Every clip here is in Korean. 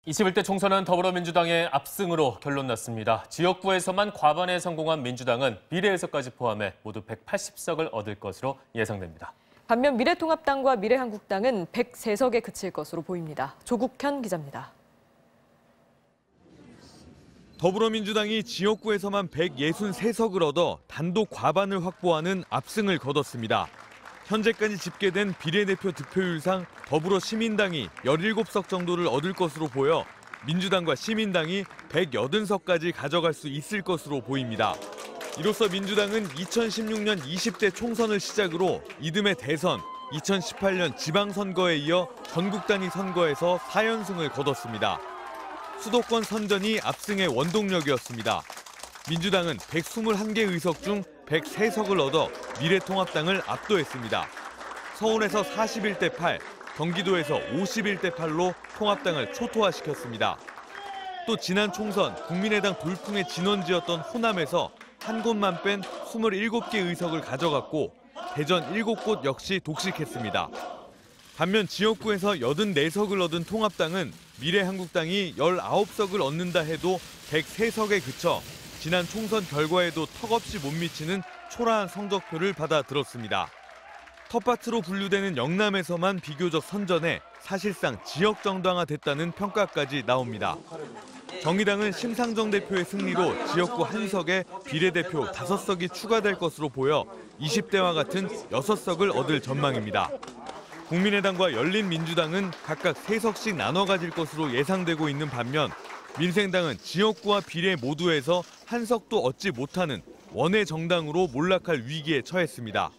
21대 총선은 더불어민주당의 압승으로 결론났습니다. 지역구에서만 과반에 성공한 민주당은 비례에서까지 포함해 모두 180석을 얻을 것으로 예상됩니다. 반면 미래통합당과 미래한국당은 103석에 그칠 것으로 보입니다. 조국현 기자입니다. 더불어민주당이 지역구에서만 163석을 얻어 단독 과반을 확보하는 압승을 거뒀습니다. 현재까지 집계된 비례대표 득표율상 더불어시민당이 17석 정도를 얻을 것으로 보여 민주당과 시민당이 180석까지 가져갈 수 있을 것으로 보입니다. 이로써 민주당은 2016년 20대 총선을 시작으로 이듬해 대선, 2018년 지방선거에 이어 전국 단위 선거에서 4연승을 거뒀습니다. 수도권 선전이 압승의 원동력이었습니다. 민주당은 121개 의석 중 103석을 얻어 미래통합당을 압도했습니다. 서울에서 41대 8, 경기도에서 51대 8로 통합당을 초토화시켰습니다. 또 지난 총선 국민의당 돌풍의 진원지였던 호남에서 한 곳만 뺀 27개 의석을 가져갔고 대전 7곳 역시 독식했습니다. 반면 지역구에서 84석을 얻은 통합당은 미래한국당이 19석을 얻는다 해도 103석에 그쳐 지난 총선 결과에도 턱없이 못 미치는 초라한 성적표를 받아 들었습니다. 텃밭으로 분류되는 영남에서만 비교적 선전해 사실상 지역 정당화됐다는 평가까지 나옵니다. 정의당은 심상정 대표의 승리로 지역구 1석에 비례대표 5석이 추가될 것으로 보여 20대와 같은 6석을 얻을 전망입니다. 국민의당과 열린민주당은 각각 3석씩 나눠 가질 것으로 예상되고 있는 반면 민생당은 지역구와 비례 모두에서 1석도 얻지 못하는 원외 정당으로 몰락할 위기에 처했습니다.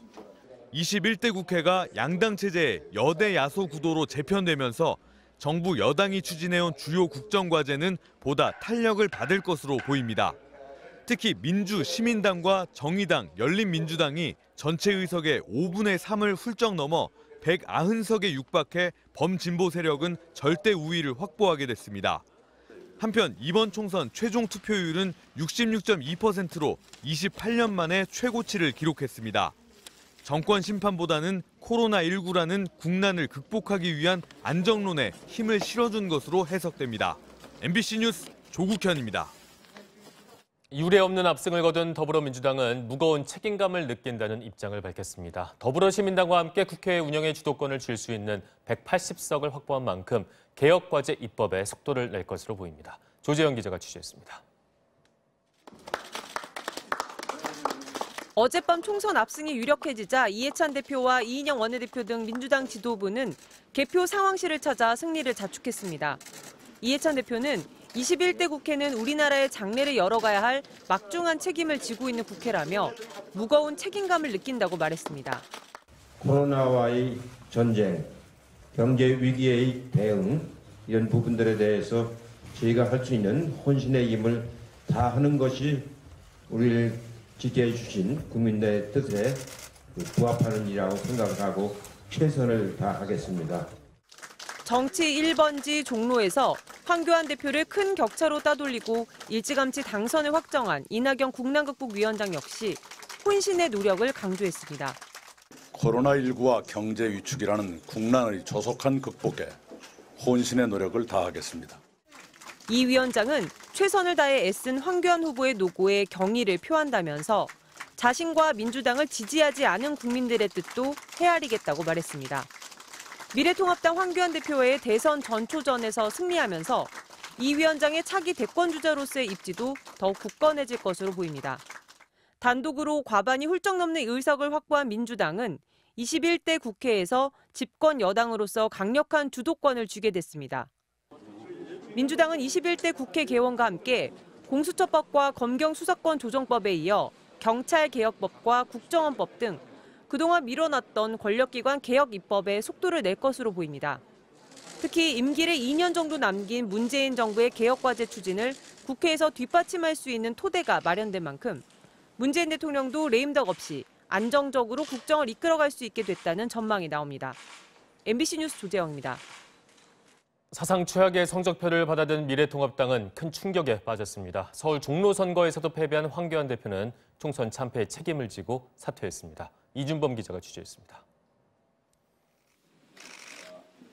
21대 국회가 양당 체제의 여대 야소 구도로 재편되면서 정부 여당이 추진해온 주요 국정과제는 보다 탄력을 받을 것으로 보입니다. 특히 민주, 시민당과 정의당, 열린민주당이 전체 의석의 5분의 3을 훌쩍 넘어 190석에 육박해 범진보 세력은 절대 우위를 확보하게 됐습니다. 한편 이번 총선 최종 투표율은 66.2%로 28년 만에 최고치를 기록했습니다. 정권 심판보다는 코로나19라는 국난을 극복하기 위한 안정론에 힘을 실어준 것으로 해석됩니다. MBC 뉴스 조국현입니다. 유례없는 압승을 거둔 더불어민주당은 무거운 책임감을 느낀다는 입장을 밝혔습니다. 더불어시민당과 함께 국회 운영의 주도권을 쥘 수 있는 180석을 확보한 만큼 개혁과제 입법에 속도를 낼 것으로 보입니다. 조재영 기자가 취재했습니다. 어젯밤 총선 압승이 유력해지자 이해찬 대표와 이인영 원내대표 등 민주당 지도부는 개표 상황실을 찾아 승리를 자축했습니다. 이해찬 대표는 21대 국회는 우리나라의 장래를 열어가야 할 막중한 책임을 지고 있는 국회라며 무거운 책임감을 느낀다고 말했습니다. 코로나와의 전쟁, 경제 위기의 대응 이런 부분들에 대해서 저희가 할 수 있는 혼신의 힘을 다하는 것이 우리를 지켜해 주신 국민의 뜻에 부합하는 일이라고 생각을 하고 최선을 다하겠습니다. 정치 1번지 종로에서 황교안 대표를 큰 격차로 따돌리고 일찌감치 당선을 확정한 이낙연 국난극복위원장 역시 혼신의 노력을 강조했습니다. 코로나19와 경제 위축이라는 국난의 조속한 극복에 혼신의 노력을 다하겠습니다. 이 위원장은 최선을 다해 애쓴 황교안 후보의 노고에 경의를 표한다면서 자신과 민주당을 지지하지 않은 국민들의 뜻도 헤아리겠다고 말했습니다. 미래통합당 황교안 대표의 대선 전초전에서 승리하면서 이 위원장의 차기 대권주자로서의 입지도 더욱 굳건해질 것으로 보입니다. 단독으로 과반이 훌쩍 넘는 의석을 확보한 민주당은 21대 국회에서 집권 여당으로서 강력한 주도권을 쥐게 됐습니다. 민주당은 21대 국회 개원과 함께 공수처법과 검경수사권 조정법에 이어 경찰개혁법과 국정원법 등 그동안 미뤄놨던 권력기관 개혁 입법에 속도를 낼 것으로 보입니다. 특히 임기를 2년 정도 남긴 문재인 정부의 개혁과제 추진을 국회에서 뒷받침할 수 있는 토대가 마련된 만큼 문재인 대통령도 레임덕 없이 안정적으로 국정을 이끌어갈 수 있게 됐다는 전망이 나옵니다. MBC 뉴스 조재영입니다. 사상 최악의 성적표를 받아든 미래통합당은 큰 충격에 빠졌습니다. 서울 종로 선거에서도 패배한 황교안 대표는 총선 참패의 책임을 지고 사퇴했습니다. 이준범 기자가 취재했습니다.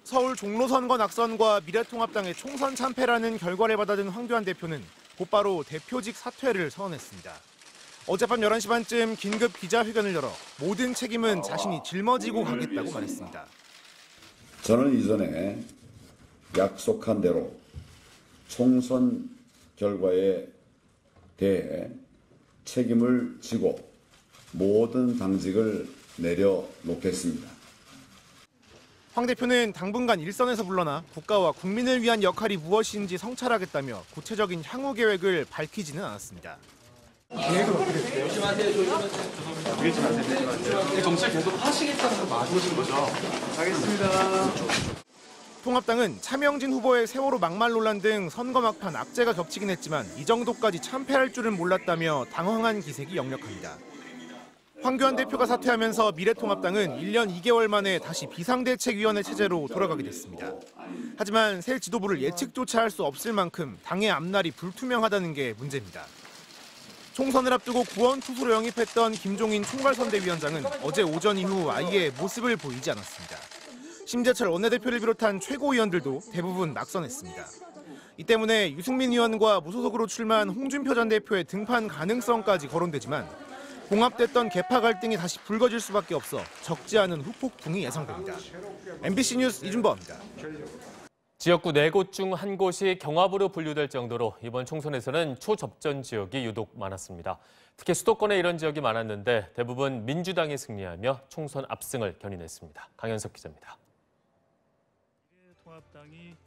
서울 종로선거 낙선과 미래통합당의 총선 참패라는 결과를 받아든 황교안 대표는 곧바로 대표직 사퇴를 선언했습니다. 어젯밤 11시 반쯤 긴급 기자회견을 열어 모든 책임은 자신이 짊어지고 가겠다고 말했습니다. 저는 이전에 약속한 대로 총선 결과에 대해 책임을 지고 모든 당직을 내려놓겠습니다. 황 대표는 당분간 일선에서 물러나 국가와 국민을 위한 역할이 무엇인지 성찰하겠다며 구체적인 향후 계획을 밝히지는 않았습니다. 계획은 어떻게 됐어요? 조심하세요. 정치를 계속 하시겠다는 거 맞으신 거죠? 알겠습니다. 통합당은 차명진 후보의 세월호 막말 논란 등 선거 막판 악재가 겹치긴 했지만 이 정도까지 참패할 줄은 몰랐다며 당황한 기색이 역력합니다. 황교안 대표가 사퇴하면서 미래통합당은 1년 2개월 만에 다시 비상대책위원회 체제로 돌아가게 됐습니다. 하지만 새 지도부를 예측조차 할 수 없을 만큼 당의 앞날이 불투명하다는 게 문제입니다. 총선을 앞두고 구원 투수로 영입했던 김종인 총괄선대위원장은 어제 오전 이후 아예 모습을 보이지 않았습니다. 심재철 원내대표를 비롯한 최고위원들도 대부분 낙선했습니다. 이 때문에 유승민 의원과 무소속으로 출마한 홍준표 전 대표의 등판 가능성까지 거론되지만 봉합됐던 계파 갈등이 다시 불거질 수밖에 없어 적지 않은 후폭풍이 예상됩니다. MBC 뉴스 이준범입니다. 지역구 4곳 중 1곳이 경합으로 분류될 정도로 이번 총선에서는 초접전 지역이 유독 많았습니다. 특히 수도권에 이런 지역이 많았는데 대부분 민주당이 승리하며 총선 압승을 견인했습니다. 강현석 기자입니다.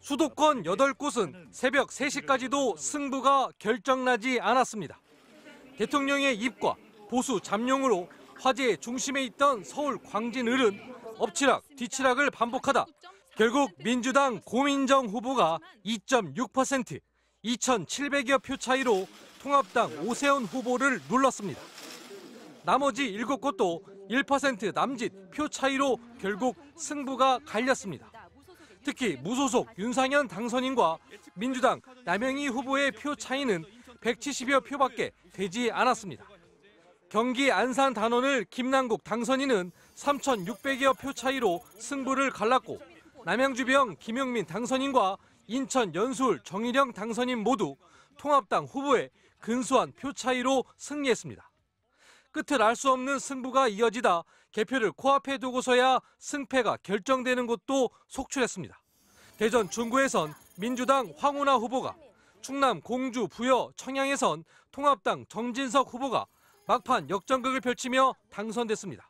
수도권 8곳은 새벽 3시까지도 승부가 결정나지 않았습니다. 대통령의 입과 보수 잠룡으로 화제의 중심에 있던 서울 광진을은 엎치락 뒤치락을 반복하다 결국 민주당 고민정 후보가 2.6%, 2,700여 표 차이로 통합당 오세훈 후보를 눌렀습니다. 나머지 7곳도 1% 남짓 표 차이로 결국 승부가 갈렸습니다. 특히 무소속 윤상현 당선인과 민주당 남영희 후보의 표 차이는 170여 표밖에 되지 않았습니다. 경기 안산 단원을 김남국 당선인은 3,600여 표 차이로 승부를 갈랐고 남양주병 김용민 당선인과 인천 연수울 정일영 당선인 모두 통합당 후보의 근소한 표 차이로 승리했습니다. 끝을 알 수 없는 승부가 이어지다 개표를 코앞에 두고서야 승패가 결정되는 곳도 속출했습니다. 대전 중구에선 민주당 황운하 후보가, 충남 공주 부여 청양에선 통합당 정진석 후보가 막판 역전극을 펼치며 당선됐습니다.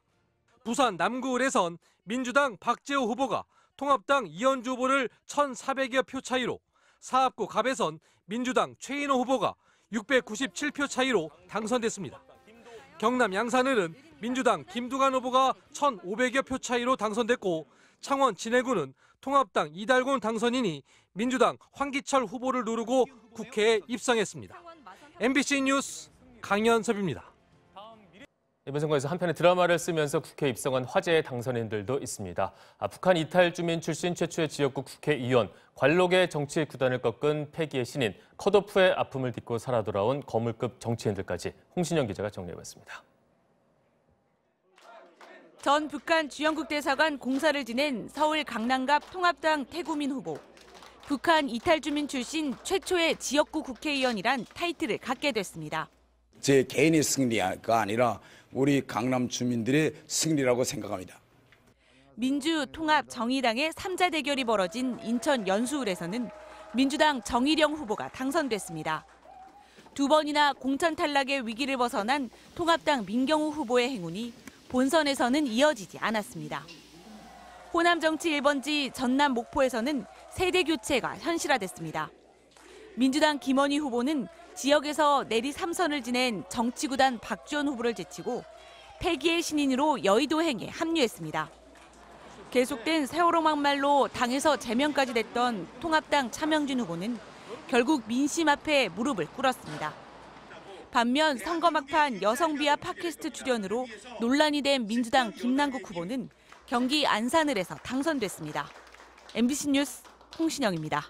부산 남구을에선 민주당 박재호 후보가 통합당 이현주 후보를 1,400여 표 차이로, 사업구 갑에선 민주당 최인호 후보가 697표 차이로 당선됐습니다. 경남 양산을은 민주당 김두관 후보가 1,500여 표 차이로 당선됐고 창원 진해구는 통합당 이달곤 당선인이 민주당 황기철 후보를 누르고 국회에 입성했습니다. MBC 뉴스 강현섭입니다. 이번 선거에서 한편의 드라마를 쓰면서 국회에 입성한 화제의 당선인들도 있습니다. 북한 이탈 주민 출신 최초의 지역구 국회의원, 관록의 정치 구단을 꺾은 패기의 신인, 컷오프의 아픔을 딛고 살아 돌아온 거물급 정치인들까지 홍신영 기자가 정리해봤습니다. 전 북한 주영국 대사관 공사를 지낸 서울 강남갑 통합당 태구민 후보. 북한 이탈 주민 출신 최초의 지역구 국회의원이란 타이틀을 갖게 됐습니다. 제 개인의 승리가 아니라 우리 강남 주민들의 승리라고 생각합니다. 민주, 통합, 정의당의 3자 대결이 벌어진 인천 연수울에서는 민주당 정일영 후보가 당선됐습니다. 2번이나 공천 탈락의 위기를 벗어난 통합당 민경우 후보의 행운이 본선에서는 이어지지 않았습니다. 호남 정치 1번지 전남 목포에서는 세대 교체가 현실화됐습니다. 민주당 김원희 후보는 지역에서 내리 3선을 지낸 정치구단 박주원 후보를 제치고 패기의 신인으로 여의도행에 합류했습니다. 계속된 세월호 막말로 당에서 제명까지 됐던 통합당 차명진 후보는 결국 민심 앞에 무릎을 꿇었습니다. 반면 선거 막판 여성 비하 팟캐스트 출연으로 논란이 된 민주당 김남국 후보는 경기 안산을에서 당선됐습니다. MBC 뉴스 홍신영입니다.